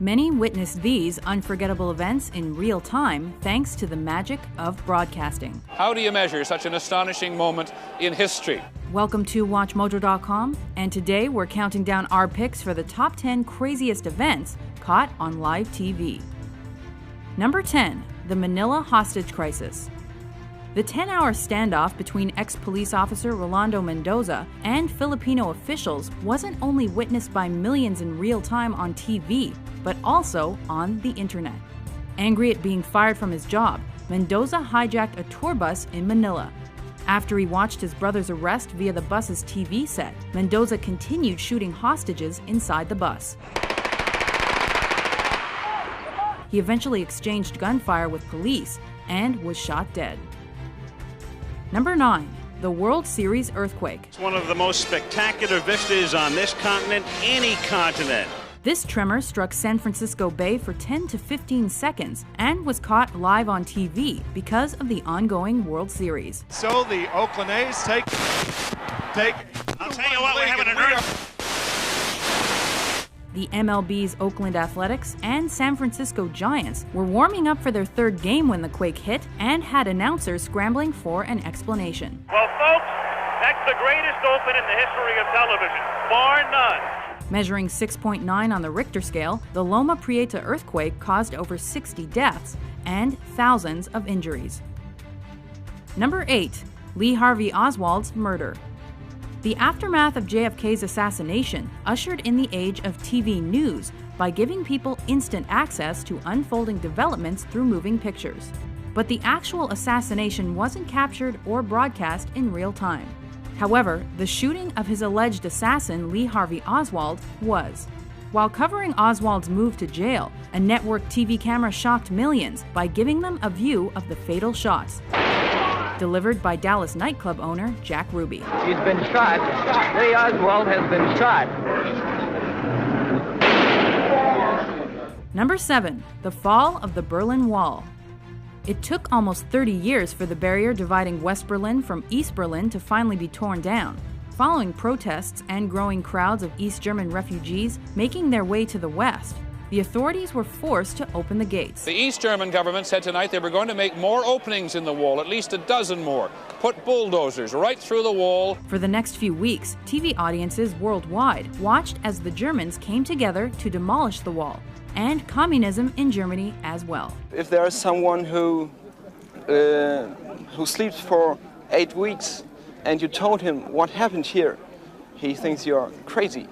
Many witnessed these unforgettable events in real time thanks to the magic of broadcasting. How do you measure such an astonishing moment in history? Welcome to WatchMojo.com, and today we're counting down our picks for the top 10 craziest events caught on live TV. Number 10. The Manila Hostage Crisis. The 10-hour standoff between ex-police officer Rolando Mendoza and Filipino officials wasn't only witnessed by millions in real time on TV, but also on the internet. Angry at being fired from his job, Mendoza hijacked a tour bus in Manila. After he watched his brother's arrest via the bus's TV set, Mendoza continued shooting hostages inside the bus. He eventually exchanged gunfire with police and was shot dead. Number 9. The World Series earthquake. It's one of the most spectacular vistas on this continent, any continent. This tremor struck San Francisco Bay for 10 to 15 seconds and was caught live on TV because of the ongoing World Series. So the Oakland A's take. I'll tell you what, we're having an earthquake. The MLB's Oakland Athletics and San Francisco Giants were warming up for their third game when the quake hit and had announcers scrambling for an explanation. Well, folks, that's the greatest open in the history of television, bar none. Measuring 6.9 on the Richter scale, the Loma Prieta earthquake caused over 60 deaths and thousands of injuries. Number 8. Lee Harvey Oswald's murder. The aftermath of JFK's assassination ushered in the age of TV news by giving people instant access to unfolding developments through moving pictures. But the actual assassination wasn't captured or broadcast in real time. However, the shooting of his alleged assassin, Lee Harvey Oswald, was. While covering Oswald's move to jail, a network TV camera shocked millions by giving them a view of the fatal shots. Delivered by Dallas nightclub owner Jack Ruby. He's been shot. Lee Oswald has been shot. Number 7. The fall of the Berlin Wall. It took almost 30 years for the barrier dividing West Berlin from East Berlin to finally be torn down, following protests and growing crowds of East German refugees making their way to the West. The authorities were forced to open the gates. The East German government said tonight they were going to make more openings in the wall, at least a dozen more. Put bulldozers right through the wall. For the next few weeks, TV audiences worldwide watched as the Germans came together to demolish the wall, and communism in Germany as well. If there is someone who sleeps for 8 weeks and you told him what happened here, he thinks you're crazy.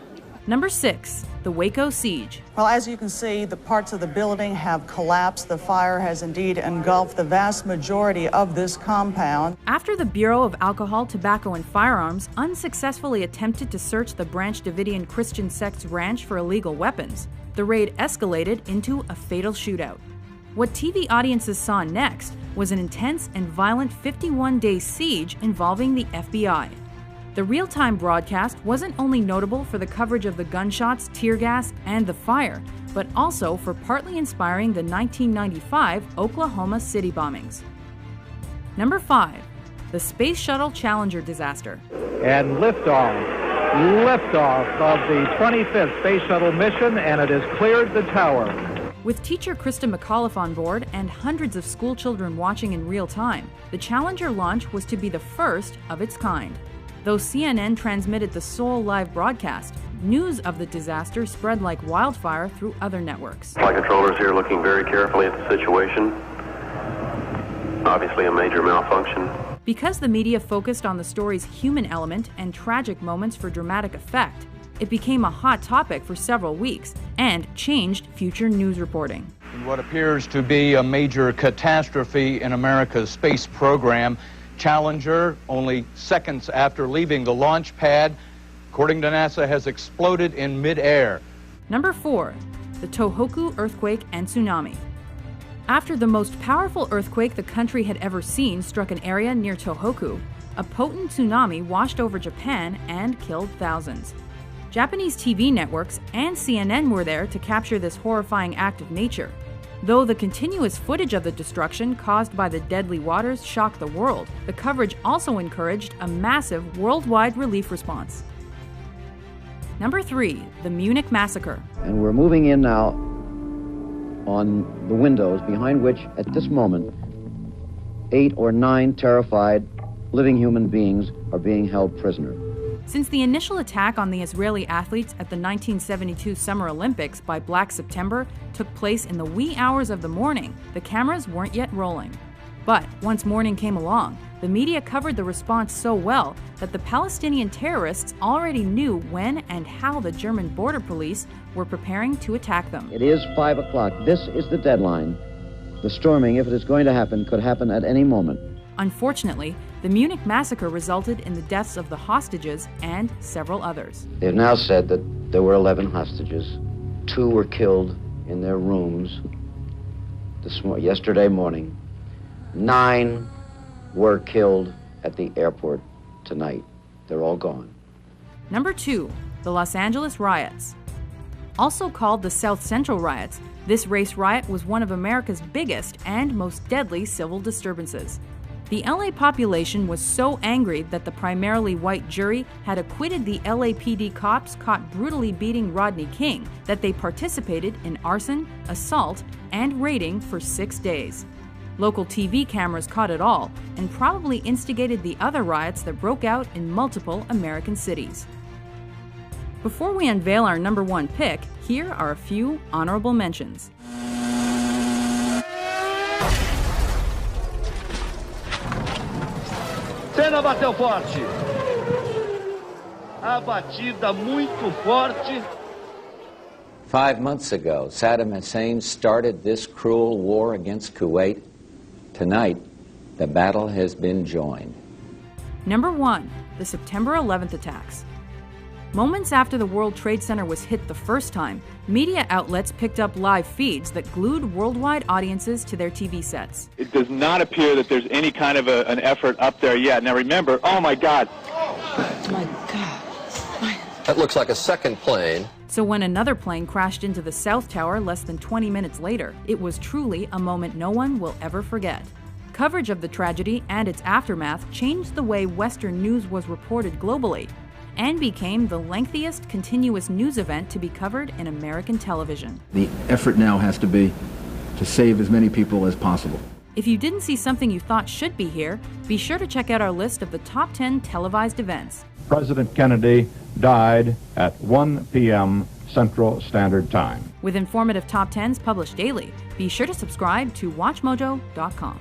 Number 6. The Waco Siege. Well, as you can see, the parts of the building have collapsed. The fire has indeed engulfed the vast majority of this compound. After the Bureau of Alcohol, Tobacco, and Firearms unsuccessfully attempted to search the Branch Davidian Christian sect's ranch for illegal weapons, the raid escalated into a fatal shootout. What TV audiences saw next was an intense and violent 51-day siege involving the FBI. The real-time broadcast wasn't only notable for the coverage of the gunshots, tear gas, and the fire, but also for partly inspiring the 1995 Oklahoma City bombings. Number 5. The Space Shuttle Challenger disaster. And liftoff of the 25th Space Shuttle mission, and it has cleared the tower. With teacher Krista McAuliffe on board and hundreds of school children watching in real time, the Challenger launch was to be the first of its kind. Though CNN transmitted the sole live broadcast, news of the disaster spread like wildfire through other networks. Flight controllers here looking very carefully at the situation. Obviously a major malfunction. Because the media focused on the story's human element and tragic moments for dramatic effect, it became a hot topic for several weeks and changed future news reporting. In what appears to be a major catastrophe in America's space program, Challenger, only seconds after leaving the launch pad, according to NASA, has exploded in midair. Number 4. The Tohoku earthquake and tsunami. After the most powerful earthquake the country had ever seen struck an area near Tohoku, a potent tsunami washed over Japan and killed thousands. Japanese TV networks and CNN were there to capture this horrifying act of nature. Though the continuous footage of the destruction caused by the deadly waters shocked the world, the coverage also encouraged a massive worldwide relief response. Number 3. The Munich Massacre. And we're moving in now on the windows behind which, at this moment, 8 or 9 terrified living human beings are being held prisoner. Since the initial attack on the Israeli athletes at the 1972 Summer Olympics by Black September took place in the wee hours of the morning, the cameras weren't yet rolling. But once morning came along, the media covered the response so well that the Palestinian terrorists already knew when and how the German border police were preparing to attack them. It is 5 o'clock. This is the deadline. The storming, if it is going to happen, could happen at any moment. Unfortunately, the Munich massacre resulted in the deaths of the hostages and several others. They have now said that there were 11 hostages. 2 were killed in their rooms yesterday morning. 9 were killed at the airport tonight. They're all gone. Number 2, the Los Angeles riots. Also called the South Central riots, this race riot was one of America's biggest and most deadly civil disturbances. The LA population was so angry that the primarily white jury had acquitted the LAPD cops caught brutally beating Rodney King that they participated in arson, assault, and raiding for 6 days. Local TV cameras caught it all and probably instigated the other riots that broke out in multiple American cities. Before we unveil our number 1 pick, here are a few honorable mentions. Senna bateu forte. A batida muito forte. 5 months ago, Saddam Hussein started this cruel war against Kuwait. Tonight, the battle has been joined. Number 1, the September 11th attacks. Moments after the World Trade Center was hit the first time, media outlets picked up live feeds that glued worldwide audiences to their TV sets. It does not appear that there's any kind of an effort up there yet. Now remember, oh my God. Oh my God. That looks like a second plane. So when another plane crashed into the South Tower less than 20 minutes later, it was truly a moment no one will ever forget. Coverage of the tragedy and its aftermath changed the way Western news was reported globally, and became the lengthiest continuous news event to be covered in American television. The effort now has to be to save as many people as possible. If you didn't see something you thought should be here, be sure to check out our list of the top 10 televised events. President Kennedy died at 1 p.m. Central Standard Time. With informative top 10s published daily, be sure to subscribe to WatchMojo.com.